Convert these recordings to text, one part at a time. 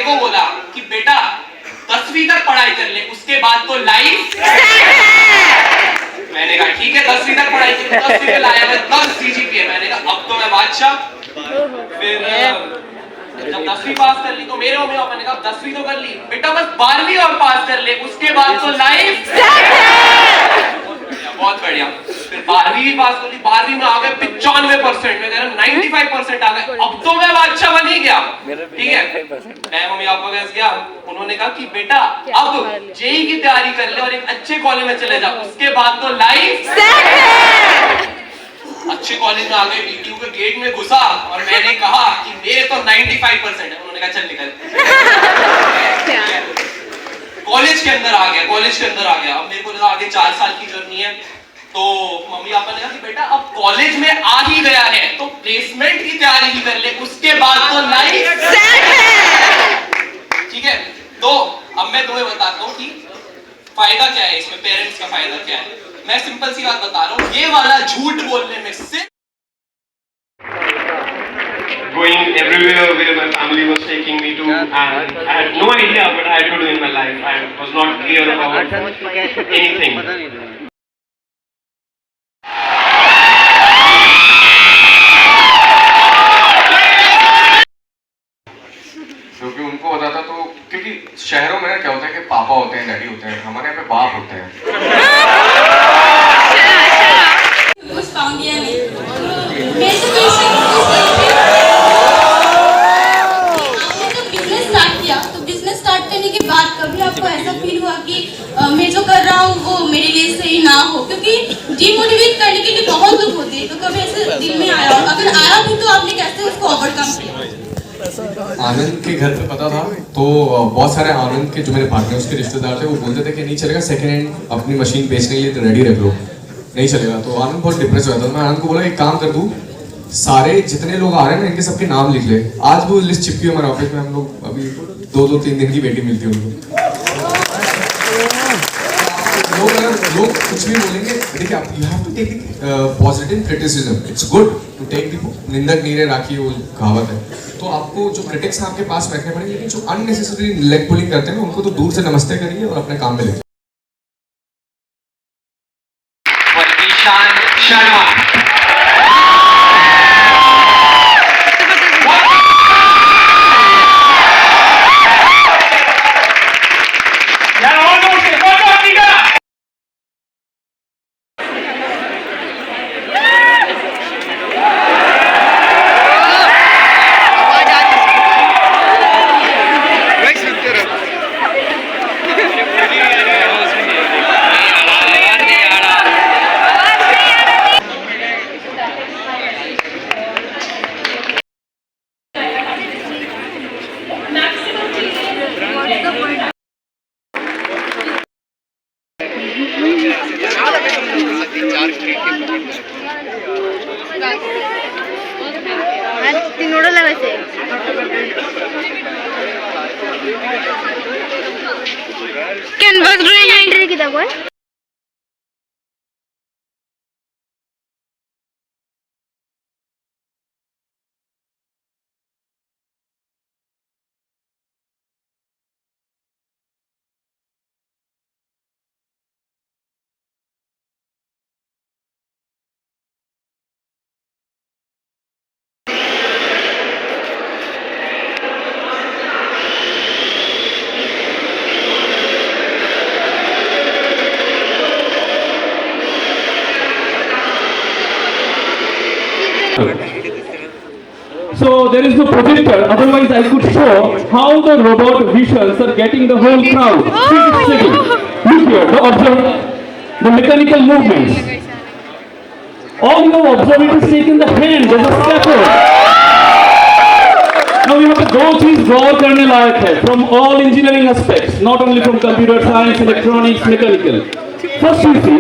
को बोला कि बेटा 10वीं तक पढ़ाई कर ले, उसके बाद तो लाइफ। मैंने कहा ठीक है 10वीं तक पढ़ाई की, 10वीं में लाया मैं 10 CGPA। मैंने कहा अब तो मैं बादशाह। फिर जब 10वीं पास कर ली तो मेरे मम्मी पापा ने कहा 10वीं तो कर ली बेटा, बस 12वीं और पास कर ले, उसके बाद तो लाइफ। बहुत बढ़िया। फिर 12वीं भी पास कर ली, 12वीं में आ गए 95% में, 95% आ गए, अब तो मैं बादशाह बन ही गया। ठीक है, मैं मम्मी पापा के पास गया, उन्होंने कहा कि बेटा अब जेई की तैयारी कर ले और एक अच्छे कॉलेज में चले जा, उसके बाद तो लाइफ। अच्छे कॉलेज में आ गए, DTU के गेट में घुसा और मैंने कहा कि मेरे तो 95% है। उन्होंने कहा चल निकल। कॉलेज के अंदर आ गया, कॉलेज के अंदर आ गया। अब मेरे को लगा आगे 4 साल की जर्नी है, तो मम्मी पापा ने कहा कि बेटा अब कॉलेज में आ ही गया है तो प्लेसमेंट की तैयारी ही कर ले, उसके बाद तो लाइफ। ठीक है, तो अब मैं तुम्हें बताता हूँ कि फायदा क्या है इसमें, पेरेंट्स का फायदा क्या है। मैं सिंपल सी बात बता रहा हूँ, ये वाला झूठ बोलने में से going everywhere where my family was taking me to, and I had no idea what I had to do in my life. I was not clear about anything. क्योंकि उनको पता था, तो क्योंकि शहरों में क्या होता है कि पापा होते हैं, डैडी होते हैं, हमारे यहाँ पे बाप होते हैं। कभी आपको ऐसा फील हुआ कि मैं जो कर रहा हूँ वो मेरे लिए सही ना हो? क्योंकि डिमोटिवेट करने के लिए बहुत लोग होते हैं, तो कभी ऐसे दिल में आया, अगर आया भी तो आपने कैसे उसको ओवरकम किया? आनंद के घर पे पता था, तो बहुत सारे आनंद के जो मेरे पार्टनर्स के रिश्तेदार थे वो बोलते थे कि नहीं चलेगा, सेकेंड हैंड अपनी मशीन बेचने के लिए तो रेडी रख लो, नहीं चलेगा। तो आनंद बहुत डिप्रेस हुआ था। मैं आनंद को बोला एक काम कर दूँ, सारे जितने लोग आ रहे हैं ना इनके सबके नाम लिख ले। आज वो लिस्ट चिपकी है हमारे ऑफिस में, हम लोग अभी 2-3 दिन की वेटिंग मिलती है उनको। लोग कुछ भी बोलेंगे, देखिए आप you have to take positive criticism, it's good to take the निंदक नीरे राखी, वो कहावत है। तो आपको जो क्रिटिक्स हैं आपके पास रखने पड़ेंगे, लेकिन जो अननेसेसरी लेग पुलिंग करते हैं उनको तो दूर से नमस्ते करिए और अपने काम में लेते। Canvas drawing entry kita boy. So there is no projector, otherwise I could show how the robot visuals are getting the whole crowd. Look here, the mechanical movements. All you have observed is taken the hand, there's a scaffold. Now you have to दो चीज गौर करने लायक है from all engineering aspects, not only from computer science, electronics, mechanical. First you see,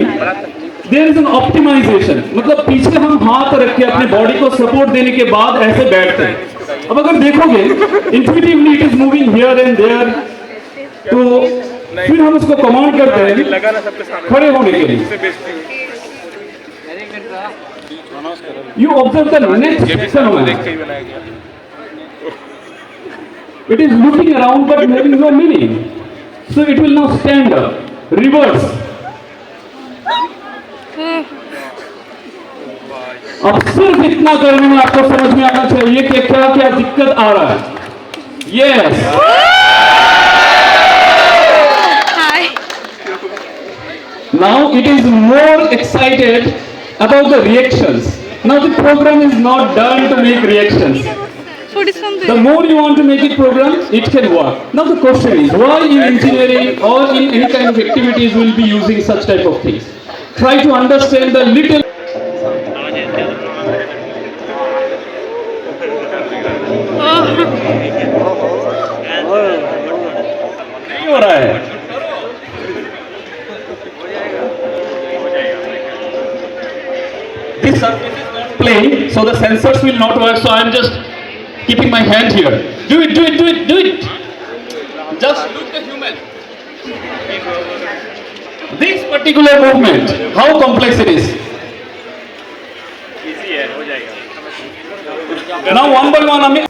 there is an optimization. मतलब पीछे हम हाथ रख के अपने बॉडी को सपोर्ट देने के बाद ऐसे बैठते हैं। अब अगर देखोगे intuitively it is moving here and there, तो फिर हम उसको कमांड करते हैं खड़े होने के लिए। You observe the next phenomenon. It is looking around but having no meaning. So it will now stand up, reverse. अब सिर्फ इतना करने में आपको समझ में आना चाहिए कि क्या क्या दिक्कत आ रहा है. Yes. Hi. Now it is more excited about the reactions. Now the program is not done to make reactions. What is something? The more you want to make it program, it can work. Now the question is, why in engineering or in any kind of activities will be using such type of things? Try to understand the little. नहीं हो रहा है. This surface is not playing, so the sensors will not work. So I am just keeping my hand here. Do it, do it, do it, do it. Just look the human. This particular movement, how complex it is. Now one by one,